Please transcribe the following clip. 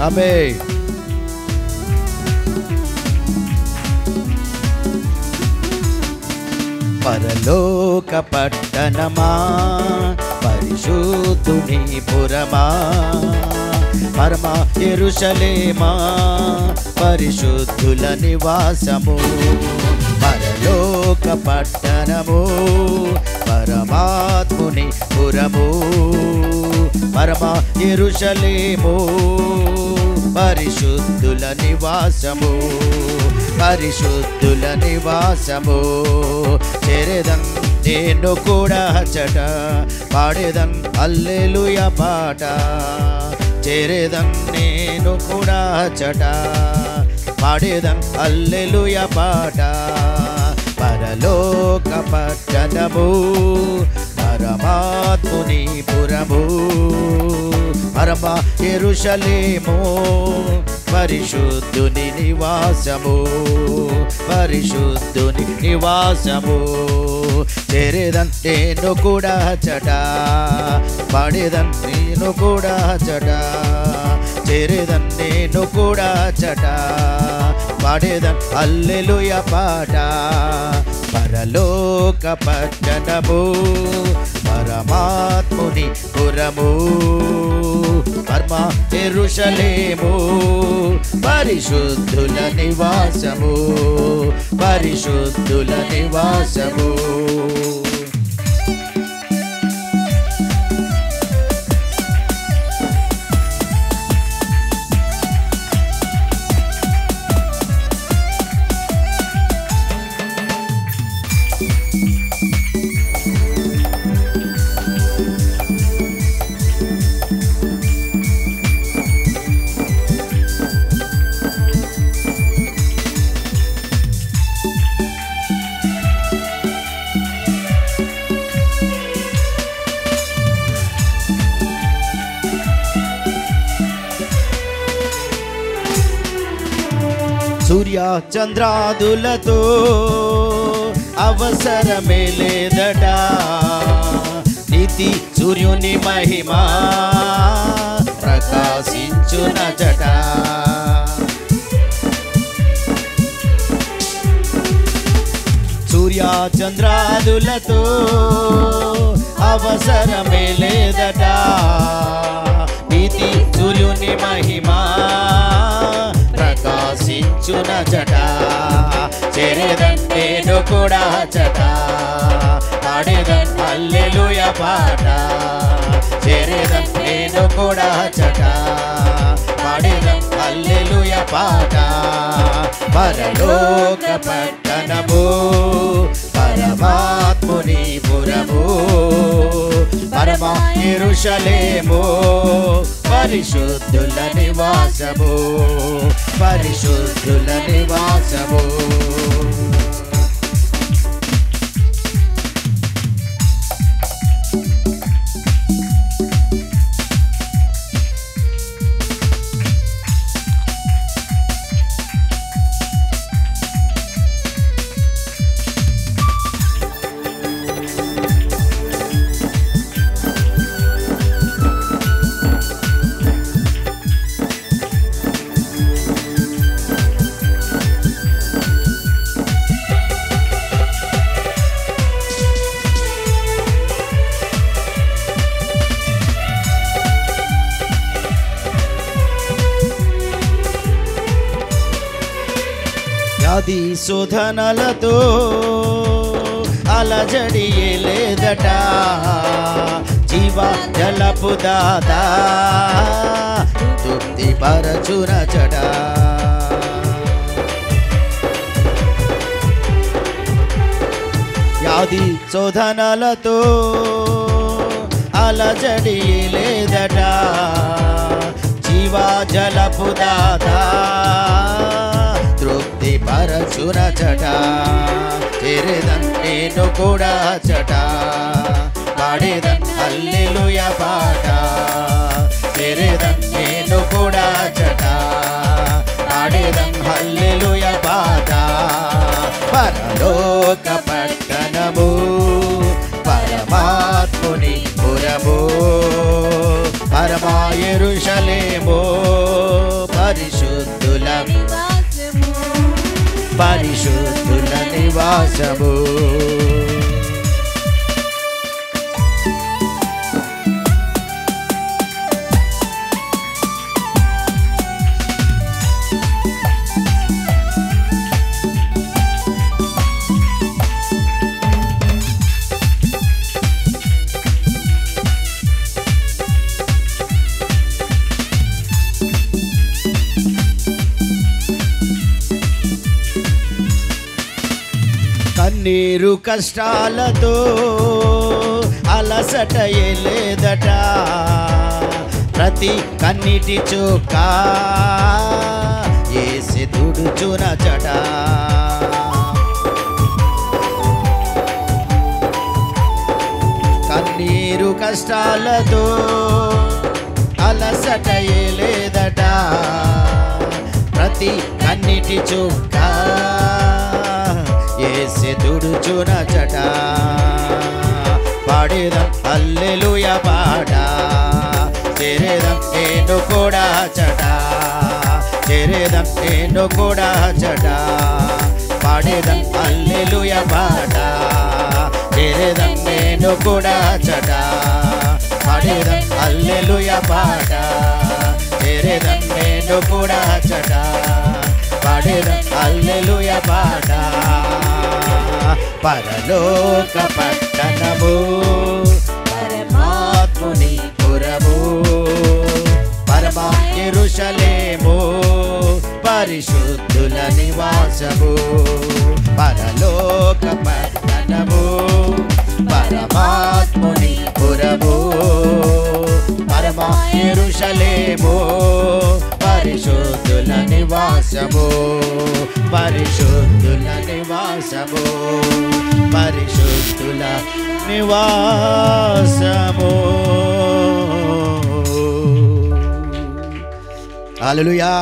ఆమేన్. పరలోక పట్టణమా, పరిశుద్ధుని పురమా, పరమ యెరూషలేమా, పరిశుద్ధుల నివాసము. పరలోక పట్టణము, పరమాత్ముని పురము, పరమ యెరూషలేము, పరిశుద్ధుల నివాసము, పరిశుద్ధుల నివాసము. చేరేదన్ నేను కూడా అచ్చట, పాడేదన్ హల్లెలూయా పాట. చేరేదన్ నేను కూడా అచ్చట, పాడేదన్ హల్లెలూయా పాట. పరలోక పట్టణము, పరమాత్ముని పురము, పరమ యెరూషలేము, పరిశుద్ధుని నివాసము, పరిశుద్ధుని నివాసము. చేరేదన్ నేను కూడా అచ్చట, పాడేదన్ నేను కూడా అచ్చట. చేరేదన్ నేను కూడా అచ్చట, పాడేదన్ హల్లెలూయా పాట. పరలోక పట్టణము, పరమాత్ముని పురము, పరమ యెరూషలేము, పరిశుద్ధుల నివాసము, పరిశుద్ధుల నివాసము. సూర్య చంద్రాదులతో అవసరమే లేదట, నీతి సూర్యుని మహిమ ప్రకాశించునచట. సూర్య చంద్రాదులతో అవసరమే లేదట, నీతి సూర్యుని మహిమ ప్రకాశించునచట. చేరేదన్ నేను కూడా అచ్చట, పాడేదన్ హల్లెలూయా పాట. చేరేదన్ నేను కూడా అచ్చట, పాడేదన్ హల్లెలూయా పాట. పరలోక పట్టణము, పరమాత్ముని పురము, పరమ యెరూషలేము, పరిశుద్ధుల నివాసము, పరిశుద్ధుల నివాసము. వ్యాధి శోధనలతో అలజడి లేదట, జీవ జలపు దాత తృప్తి పరచునచట. వ్యాధి శోధనలతో అలజడి లేదట, జీవ జలపు దాత తృప్తి పరచునచట. చేరేదన్ నేను కూడా అచ్చట, పాడేదన్ హల్లెలూయా పాట. చేరేదన్ నేను కూడా అచ్చట, పాడేదన్ హల్లెలూయా పాట. పరలోక పట్టణము, పరమాత్ముని పురము, పరమ యెరూషలేము, పరిశుద్ధుల పరిశుద్ధుల నివాసము. కన్నీరు కష్టాలతో అలసట లేదట, ప్రతి కన్నిటి చుక్క యేసు తుడుచునచట. కన్నీరు కష్టాలతో అలసట లేదట, ప్రతి కన్నిటి చుక్క యేసు తుడుచునచట. పాడేదం హల్లెలూయా పాట, చేరేదం నేను కూడా చట, చేరేదం నేను కూడా చట. పాడేదం హల్లెలూయా పాట, చేరేదం నేను కూడా చట. పాడేదం హల్లెలూయా పాట, చేరేదం నేను కూడా చట. పాడేదం హల్లెలూయా పాట. పరలోక పట్టణము పరమాత్ముని పురము, పరమ యెరూషలేము పరిశుద్ధుల నివాసము. పరలోక పట్టణము పరమాత్ముని పురము, పరమ యెరూషలేము పరిశుద్ధుల నివాసము. పరిశుద్ధుల నివాసము, పరిశుద్ధుల నివాసము. హల్లెలూయా.